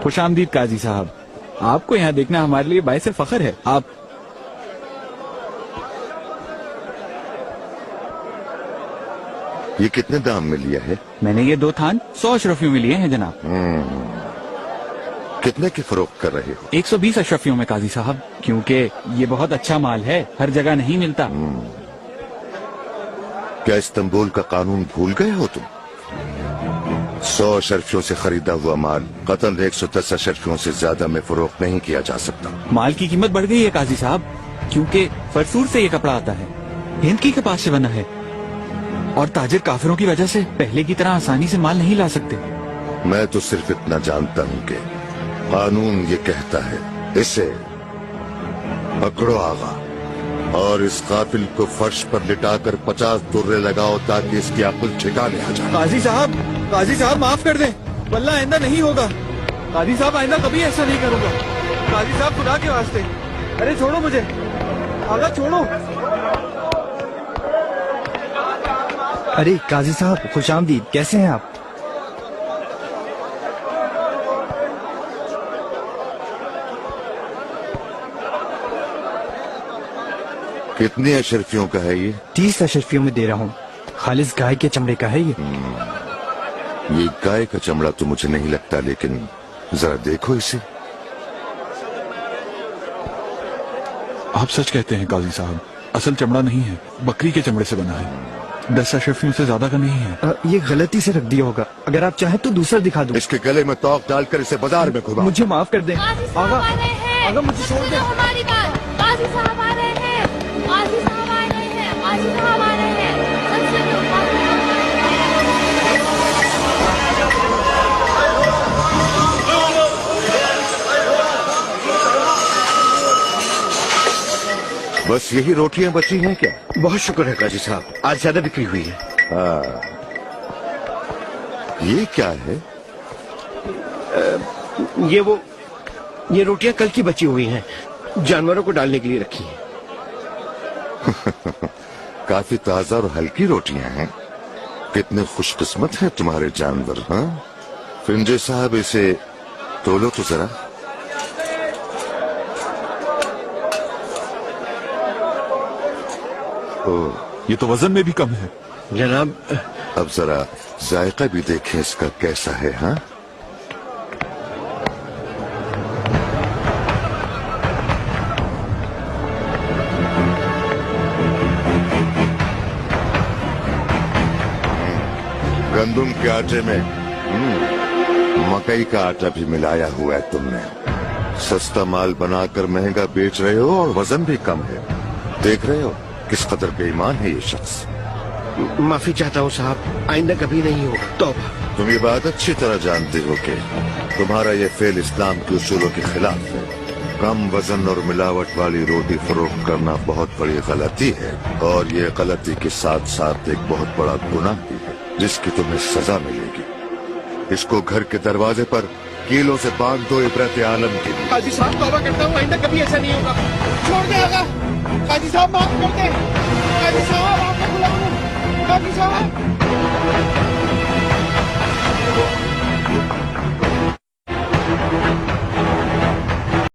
خوش آمدید قاضی صاحب. آپ کو یہاں دیکھنا ہمارے لیے باعث فخر ہے. آپ یہ کتنے دام میں لیا ہے؟ میں نے یہ 2 تھان 100 اشرفیوں میں لیے ہیں جناب. کتنے کی فروخت کر رہے ہو؟ 120 اشرفیوں میں قاضی صاحب, کیونکہ یہ بہت اچھا مال ہے, ہر جگہ نہیں ملتا. کیا استنبول کا قانون بھول گئے ہو تم؟ 100 اشرفیوں سے خریدا ہوا مال قطعاً 110 اشرفیوں سے زیادہ میں فروخت نہیں کیا جا سکتا. مال کی قیمت بڑھ گئی ہے قاضی صاحب, کیونکہ فرسور سے یہ کپڑا آتا ہے, ہند کی کپاس سے بنا ہے, اور تاجر کافروں کی وجہ سے پہلے کی طرح آسانی سے مال نہیں لا سکتے. میں تو صرف اتنا جانتا ہوں کہ قانون یہ کہتا ہے اسے پکڑو آغا, اور اس قاتل کو فرش پر لٹا کر 50 درے لگاؤ تاکہ اس کی عقل ٹھکانے آ جائے. قاضی صاحب معاف کر دیں, واللہ آئندہ نہیں ہوگا. قاضی صاحب آئندہ کبھی ایسا نہیں کروں گا. قاضی صاحب خدا کے واسطے, ارے چھوڑو مجھے, آغا چھوڑو. ارے قاضی صاحب خوش آمدید, کیسے ہیں آپ؟ کتنی اشرفیوں کا ہے یہ؟ 30 اشرفیوں میں دے رہا ہوں, خالص گائے کے چمڑے کا ہے یہ. یہ گائے کا چمڑا تو مجھے نہیں لگتا, لیکن ذرا دیکھو اسے. آپ سچ کہتے ہیں قاضی صاحب, اصل چمڑا نہیں ہے, بکری کے چمڑے سے بنا ہے. 10 اشرفیوں سے زیادہ کا نہیں ہے. یہ غلطی سے رکھ دیا ہوگا, اگر آپ چاہیں تو دوسرا دکھا دوں. اس کے گلے میں توق ڈال کر اسے بازار میں گھما. مجھے معاف کر دیں آغا, آغا مجھے چھوڑ دیں. ہماری بات, قاضی صاحب آ رہے ہیں, قاضی صاحب آ رہے ہیں, قاضی صاحب آ رہے ہیں. بس یہی روٹیاں بچی ہیں کیا؟ بہت شکر ہے قاضی صاحب, آج زیادہ بکری ہوئی ہے. یہ کیا ہے؟ یہ روٹیاں کل کی بچی ہوئی ہیں, جانوروں کو ڈالنے کے لیے رکھی ہیں. کافی تازہ اور ہلکی روٹیاں ہیں. کتنے خوش قسمت ہیں تمہارے جانور. ہاں فنجے صاحب, اسے تولو تو ذرا. یہ تو وزن میں بھی کم ہے جناب. اب ذرا ذائقہ بھی دیکھیں اس کا کیسا ہے. ہاں گندم کے آٹے میں مکئی کا آٹا بھی ملایا ہوا ہے تم نے. سستا مال بنا کر مہنگا بیچ رہے ہو, اور وزن بھی کم ہے. دیکھ رہے ہو کس قدر بے ایمان ہے یہ شخص. معافی چاہتا ہوں صاحب, آئندہ کبھی نہیں ہوگا. توبہ. تم یہ بات اچھی طرح جانتے ہو کہ تمہارا یہ فعل اسلام کے اصولوں کے خلاف ہے. کم وزن اور ملاوٹ والی روٹی فروخت کرنا بہت بڑی غلطی ہے, اور یہ غلطی کے ساتھ ساتھ ایک بہت بڑا گناہ بھی ہے جس کی تمہیں سزا ملے گی. اس کو گھر کے دروازے پر کیلوں سے باندھ دو عبرت عالم کے لیے. قاضی صاحب توبہ کرتا ہوں, آئندہ کبھی ایسا نہیں ہوگا. چھوڑ دیں آغا, قاضی صاحب معاف کر دیں. قاضی صاحب آپ کو بلاؤں. قاضی صاحب